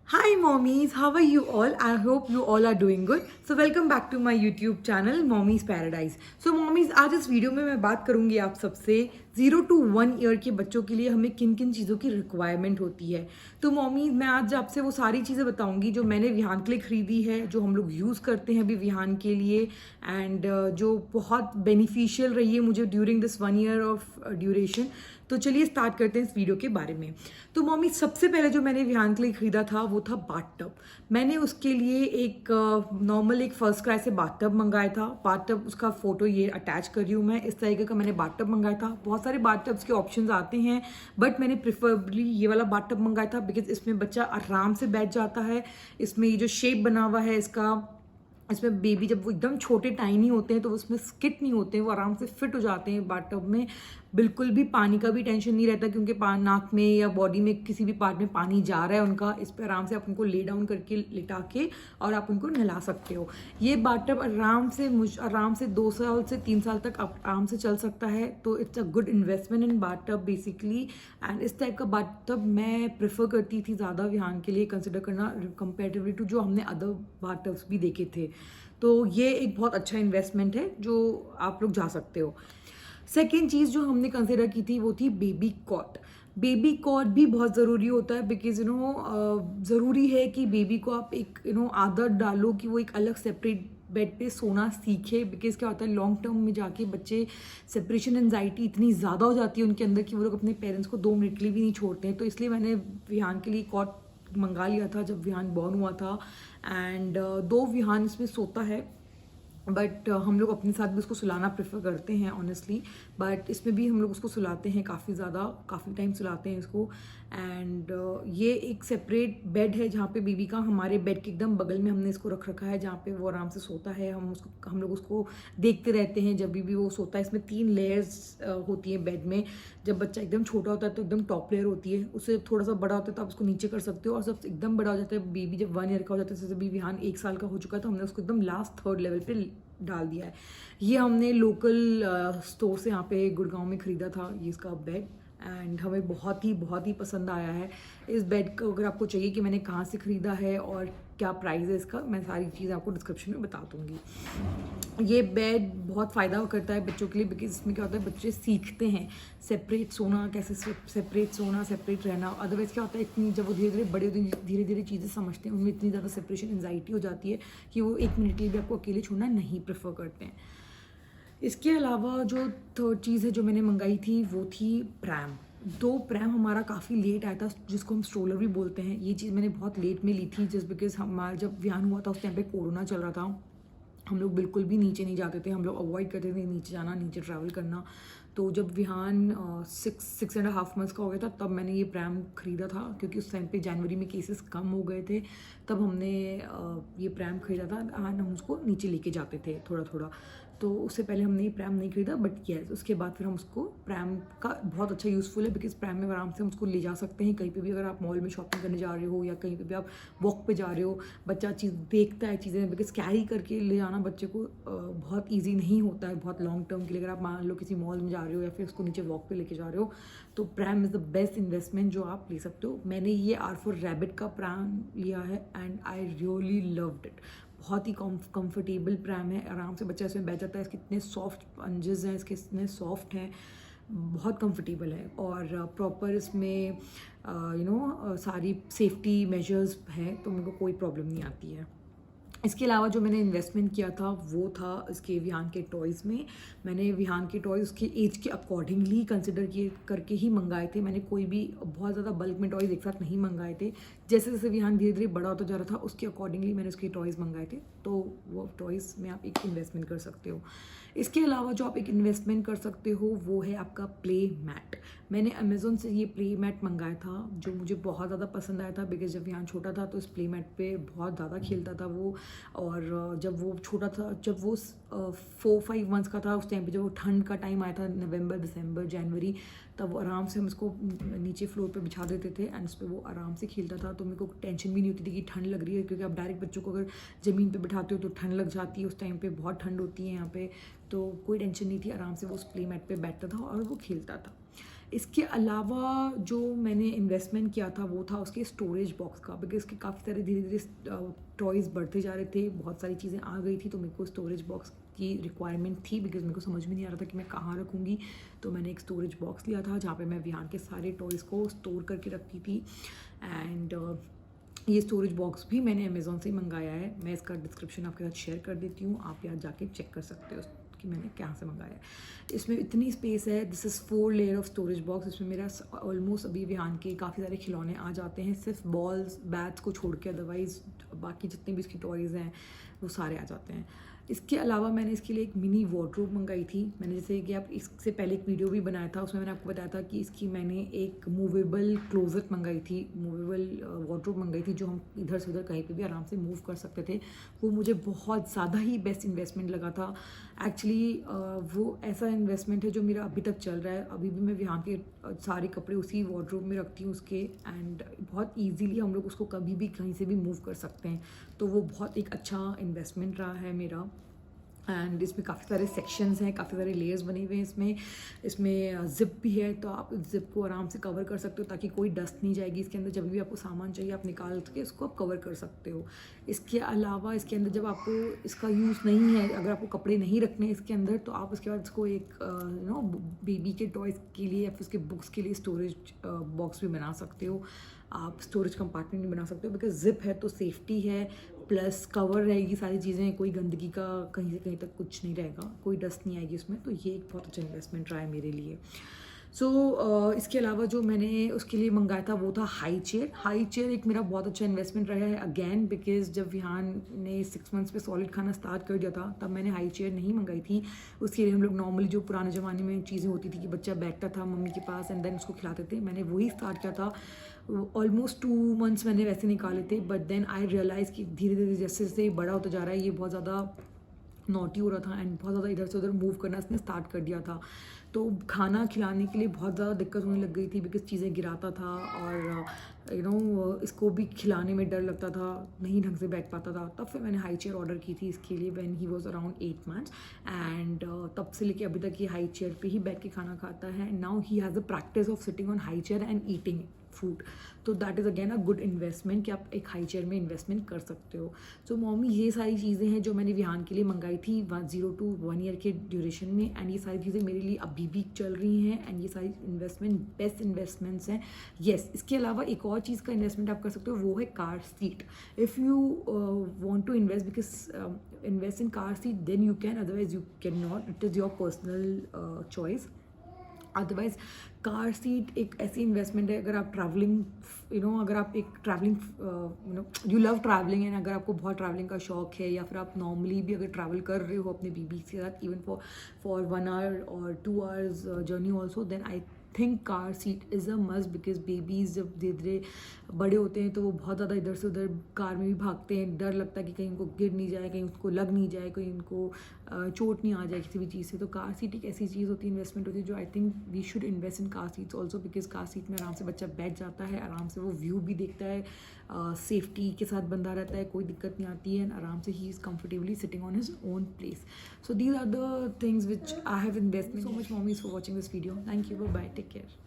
Hi mommies, how are you all? I hope you all are doing good. So welcome back to my YouTube channel Mommy's Paradise. So mommies, आज इस video में मैं बात करूंगी आप सबसे 0 to 1 year के बच्चों के लिए हमें किन किन चीज़ों की रिक्वायरमेंट होती है। तो मॉमी मैं आज आपसे वो सारी चीज़ें बताऊंगी जो मैंने विहान के लिए खरीदी है, जो हम लोग यूज़ करते हैं अभी विहान के लिए एंड जो बहुत बेनिफिशियल रही है मुझे during this 1 year of duration. तो चलिए स्टार्ट करते हैं इस वीडियो के बारे में। तो मम्मी सबसे पहले जो मैंने विहान के लिए खरीदा था वो था बाथ टब। मैंने उसके लिए एक नॉर्मल एक फर्स्ट क्राई से बाथ टब मंगाया था। बाथ टब उसका फोटो ये अटैच कर रही हूँ मैं, इस तरीके का मैंने बाथ टब मंगाया था। बहुत सारे बाथ टब्स के ऑप्शंस आते हैं बट मैंने प्रिफरेबली ये वाला बाथ टब मंगाया था बिकॉज इसमें बच्चा आराम से बैठ जाता है। इसमें ये जो शेप बना हुआ है इसका, इसमें बेबी जब वो एकदम छोटे टाइनी होते हैं तो उसमें स्किट नहीं होते हैं, वो आराम से फिट हो जाते हैं बाथटब में। बिल्कुल भी पानी का भी टेंशन नहीं रहता क्योंकि नाक में या बॉडी में किसी भी पार्ट में पानी जा रहा है उनका, इस पर आराम से आप उनको ले डाउन करके लिटा के और आप उनको नहला सकते हो। ये बाथटब आराम से 2 साल से 3 साल तक आराम से चल सकता है। तो it's a good investment in bathtub basically. And इस टाइप का बाथटब मैं प्रेफर करती थी ज़्यादा विहान के लिए कंसिडर करना कंपेरेटिवली टू जो हमने अदर बाथटब्स भी देखे थे। तो ये एक बहुत अच्छा इन्वेस्टमेंट है जो आप लोग जा सकते हो। सेकेंड चीज़ जो हमने कंसिडर की थी वो थी बेबी कॉट। बेबी कॉट भी बहुत ज़रूरी होता है बिकॉज ज़रूरी है कि बेबी को आप एक आदत डालो कि वो एक अलग सेपरेट बेड पे सोना सीखे। बिकॉज क्या होता है लॉन्ग टर्म में जाके बच्चे सेपरेशन एंजाइटी इतनी ज़्यादा हो जाती है उनके अंदर कि वो लोग अपने पेरेंट्स को 2 मिनट के लिए भी नहीं छोड़ते हैं। तो इसलिए मैंने विहान के लिए कॉट मंगा लिया था जब विहान बॉर्न हुआ था। एंड 2 विहान इसमें सोता है बट हम लोग अपने साथ भी उसको सुलाना प्रेफर करते हैं ऑनेस्टली। बट इसमें भी हम लोग उसको सुलाते हैं काफ़ी टाइम सुलाते हैं इसको। एंड ये एक सेपरेट बेड है जहाँ पे बेबी का हमारे बेड के एकदम बगल में हमने इसको रख रखा है जहाँ पे वो आराम से सोता है। हम लोग उसको देखते रहते हैं जब भी वो सोता है। इसमें 3 लेयर्स होती हैं बेड में। जब बच्चा एकदम छोटा होता है तो एकदम टॉप लेयर होती है, उससे थोड़ा सा बड़ा होता है तो आप उसको नीचे कर सकते हो। और सबसे एकदम बड़ा हो जाता है बेबी जब 1 ईयर का हो जाता है, जैसे बेबी विहान 1 साल का हो चुका है तो हमने उसको एकदम लास्ट 3rd लेवल पे डाल दिया है। ये हमने लोकल स्टोर से यहाँ पे गुड़गांव में ख़रीदा था ये इसका बेड। एंड हमें बहुत ही पसंद आया है इस बेड को। अगर आपको चाहिए कि मैंने कहाँ से ख़रीदा है और क्या प्राइस है इसका, मैं सारी चीज़ आपको डिस्क्रिप्शन में बता दूँगी। ये बेड बहुत फ़ायदा करता है बच्चों के लिए बिकॉज इसमें क्या होता है बच्चे सीखते हैं सेपरेट सोना, कैसे सेपरेट सोना, सेपरेट रहना। अदरवाइज़ क्या होता है इतनी जब वो धीरे धीरे बड़े होते हैं, धीरे धीरे चीज़ें समझते हैं, उनमें इतनी ज़्यादा सेपरेशन एंजाइटी हो जाती है कि वो 1 मिनट के लिए भी आपको अकेले छोड़ना नहीं प्रेफर करते हैं। इसके अलावा जो 3rd चीज़ है जो मैंने मंगाई थी वो थी प्रैम। 2 प्रैम हमारा काफ़ी लेट आया था जिसको हम स्ट्रोलर भी बोलते हैं। ये चीज़ मैंने बहुत लेट में ली थी जस्ट बिकॉज हमारा जब विहान हुआ था उस टाइम पे कोरोना चल रहा था। हम लोग बिल्कुल भी नीचे नहीं जाते थे, हम लोग अवॉइड करते थे नीचे जाना, नीचे ट्रैवल करना। तो जब विहान 6.5 मंथ्स का हो गया था तब मैंने ये प्रैम ख़रीदा था क्योंकि उस टाइम पे जनवरी में केसेस कम हो गए थे। तब हमने ये प्रैम ख़रीदा था एंड हम उसको नीचे लेके जाते थे थोड़ा थोड़ा। तो उससे पहले हमने ये प्रैम नहीं खरीदा बट येस उसके बाद फिर हम उसको प्रैम का बहुत अच्छा यूज़फुल है बिकॉज प्रैम में आराम से हम उसको ले जा सकते हैं कहीं पे भी। अगर आप मॉल में शॉपिंग करने जा रहे हो या कहीं पे भी आप वॉक पे जा रहे हो, बच्चा चीज़ देखता है चीज़ें बिकॉज कैरी करके ले जाना बच्चे को बहुत ईजी नहीं होता है बहुत लॉन्ग टर्म के लिए। अगर आप मान लो किसी मॉल में जा रहे हो या फिर उसको नीचे वॉक पे लेके जा रहे हो तो pram is the best investment जो आप ले सकते हो। मैंने ये R4 रैबिट का प्रैम लिया है and I really loved it. बहुत ही कंफर्टेबल प्रैम है, आराम से बच्चा इसमें बैठ जाता है। इसके इतने सॉफ्ट पंजेस हैं, इसके इतने सॉफ्ट हैं, बहुत कंफर्टेबल है। और प्रॉपर इसमें सारी सेफ्टी मेजर्स हैं तो मेरे को कोई प्रॉब्लम नहीं आती है। इसके अलावा जो मैंने इन्वेस्टमेंट किया था वो था इसके विहान के टॉयज़ में। मैंने विहान के टॉयज़ उसके एज के अकॉर्डिंगली कंसिडर किए करके ही मंगाए थे। मैंने कोई भी बहुत ज़्यादा बल्क में टॉयज़ एक साथ नहीं मंगाए थे। जैसे जैसे विहान धीरे धीरे बड़ा होता जा रहा था उसके अकॉर्डिंगली मैंने उसके टॉयज़ मंगाए थे। तो वो टॉयज़ में आप एक इन्वेस्टमेंट कर सकते हो। इसके अलावा जो आप एक इन्वेस्टमेंट कर सकते हो वो है आपका प्ले मैट। मैंने अमेज़ोन से ये प्ले मैट मंगाया था जो मुझे बहुत ज़्यादा पसंद आया था बिकॉज जब विहान छोटा था तो इस प्ले मैट पे बहुत ज़्यादा खेलता था वो। और जब वो छोटा था, जब वो 4-5 मंथ्स का था उस टाइम पे जब वो ठंड का टाइम आया था नवंबर, दिसंबर, जनवरी, तब आराम से हम उसको नीचे फ्लोर पे बिछा देते थे एंड उस पर वो आराम से खेलता था। तो मेरे को टेंशन भी नहीं होती थी कि ठंड लग रही है क्योंकि आप डायरेक्ट बच्चों को अगर ज़मीन पे बिठाते हो तो ठंड लग जाती है। उस टाइम पे बहुत ठंड होती है यहाँ पे, तो कोई टेंशन नहीं थी, आराम से वो उस प्ले मैट पे बैठता था और वो खेलता था। इसके अलावा जो मैंने इन्वेस्टमेंट किया था वो था उसके स्टोरेज बॉक्स का, बिकॉज उसके काफ़ी सारे धीरे धीरे टॉयज़ बढ़ते जा रहे थे, बहुत सारी चीज़ें आ गई थी, तो मेरे को स्टोरेज बॉक्स की रिक्वायरमेंट थी, बिकॉज मेरे को समझ में नहीं आ रहा था कि मैं कहाँ रखूँगी। तो मैंने एक स्टोरेज बॉक्स लिया था जहाँ पे मैं विहान के सारे टॉयज़ को स्टोर करके रखती थी। एंड ये स्टोरेज बॉक्स भी मैंने अमेज़ॉन से ही मंगाया है, मैं इसका डिस्क्रिप्शन आपके साथ शेयर कर देती हूँ, आप यहाँ जाके चेक कर सकते हो कि मैंने कहाँ से मंगाया है। इसमें इतनी स्पेस है, this is 4 layer of storage box. इसमें मेरा ऑलमोस्ट अभी विहान के काफ़ी सारे खिलौने आ जाते हैं, सिर्फ बॉल्स बैट्स को छोड़ के, अदरवाइज़ बाकी जितने भी इसकी टॉयज़ हैं वो सारे आ जाते हैं। इसके अलावा मैंने इसके लिए एक मिनी वार्डरोब मंगाई थी। मैंने जैसे कि आप इससे पहले एक वीडियो भी बनाया था, उसमें मैंने आपको बताया था कि इसकी मैंने एक मूवेबल क्लोजेट मंगाई थी, मूवेबल वार्डरोब मंगाई थी, जो हम इधर से उधर कहीं पे भी आराम से मूव कर सकते थे। वो मुझे बहुत ज़्यादा ही बेस्ट इन्वेस्टमेंट लगा था। एक्चुअली वो ऐसा इन्वेस्टमेंट है जो मेरा अभी तक चल रहा है। अभी भी मैं यहाँ के सारे कपड़े उसी वार्डरोब में रखती हूँ उसके, एंड बहुत ईजीली हम लोग उसको कभी भी कहीं से भी मूव कर सकते हैं। तो वो बहुत एक अच्छा इन्वेस्टमेंट रहा है मेरा। एंड इसमें काफ़ी सारे सेक्शंस हैं, काफ़ी सारे लेयर्स बने हुए हैं इसमें ज़िप भी है, तो आप इस ज़िप को आराम से कवर कर सकते हो ताकि कोई डस्ट नहीं जाएगी इसके अंदर। जब भी आपको सामान चाहिए आप निकाल के उसको आप कवर कर सकते हो। इसके अलावा इसके अंदर जब आपको इसका यूज़ नहीं है, अगर आपको कपड़े नहीं रखने इसके अंदर, तो आप उसके बाद इसको एक बेबी के टॉयज़ के लिए या फिर उसके बुक्स के लिए स्टोरेज बॉक्स भी बना सकते हो। आप स्टोरेज कंपार्टमेंट भी बना सकते हो, बिकॉज ज़िप है तो सेफ्टी है, प्लस कवर रहेगी सारी चीज़ें, कोई गंदगी का कहीं से कहीं तक कुछ नहीं रहेगा, कोई डस्ट नहीं आएगी उसमें। तो ये एक बहुत अच्छा इन्वेस्टमेंट रहा है मेरे लिए। इसके अलावा जो मैंने उसके लिए मंगाया था वो था हाई चेयर। हाई चेयर एक मेरा बहुत अच्छा इन्वेस्टमेंट रहा है अगेन, बिकॉज जब विहान ने 6 मंथ्स पे सॉलिड खाना स्टार्ट कर दिया था तब मैंने हाई चेयर नहीं मंगाई थी। उसके लिए हम लोग नॉर्मली जो पुराने ज़माने में चीज़ें होती थी कि बच्चा बैठता था मम्मी के पास एंड देन उसको खिलाते थे, मैंने वही स्टार्ट किया था। ऑलमोस्ट 2 मंथ्स मैंने वैसे निकाले थे, बट देन आई रियलाइज़ कि धीरे धीरे जैसे जैसे बड़ा होता जा रहा है ये बहुत ज़्यादा नॉटी हो रहा था एंड बहुत ज़्यादा इधर से उधर मूव करना इसने स्टार्ट कर दिया था। तो खाना खिलाने के लिए बहुत ज़्यादा दिक्कत होने लग गई थी, बिकॉज चीज़ें गिराता था और इसको भी खिलाने में डर लगता था, नहीं ढंग से बैठ पाता था। तब फिर मैंने हाई चेयर ऑर्डर की थी इसके लिए when he was around 8 months, and तब से लेके अभी तक ये हाई चेयर पे ही बैठ के खाना खाता है। Now he has a practice of sitting on high chair and eating food. तो that is again a good investment कि आप एक हाई चेयर में इन्वेस्टमेंट कर सकते हो। सो मॉमी ये सारी चीज़ें हैं जो मैंने विहान के लिए मंगाई थी 0 to 1 ईयर के ड्यूरेशन में, एंड ये सारी चीज़ें मेरे लिए अभी भी चल रही हैं, एंड ये सारी इन्वेस्टमेंट बेस्ट इन्वेस्टमेंट्स हैं। येस, इसके अलावा एक और चीज़ का इन्वेस्टमेंट आप कर सकते हो, वो है car seat. If you want to invest because invest in car seat then you can, otherwise you can not, it is your personal choice. Otherwise car seat एक ऐसी इन्वेस्टमेंट है, अगर आप ट्रैवलिंग अगर आप एक travelling you love travelling and अगर आपको बहुत ट्रैवलिंग का शौक है, या फिर आप नॉर्मली भी अगर ट्रैवल कर रहे हो अपने बीबी के साथ इवन फॉर 1 आवर और 2 hours journey also, then I think car seat is a must, because babies जब धीरे धीरे बड़े होते हैं तो वो बहुत ज़्यादा इधर से उधर कार में भी भागते हैं, डर लगता है कि कहीं उनको गिर नहीं जाए, कहीं उसको लग नहीं जाए, कहीं उनको चोट नहीं आ जाए किसी भी चीज़ से। तो कार सीट एक ऐसी चीज़ होती है, इन्वेस्टमेंट होती है, जो I think we should invest in car seats also, because car seat में आराम से बच्चा बैठ जाता है, आराम से वो व्यू भी देखता है, सेफ्टी के साथ बंधा रहता है, कोई दिक्कत नहीं आती है, एंड आराम से ही is comfortably sitting on his own place. So these are the things which I have invested. So much mommies for watching this video. Thank you, bye, take care.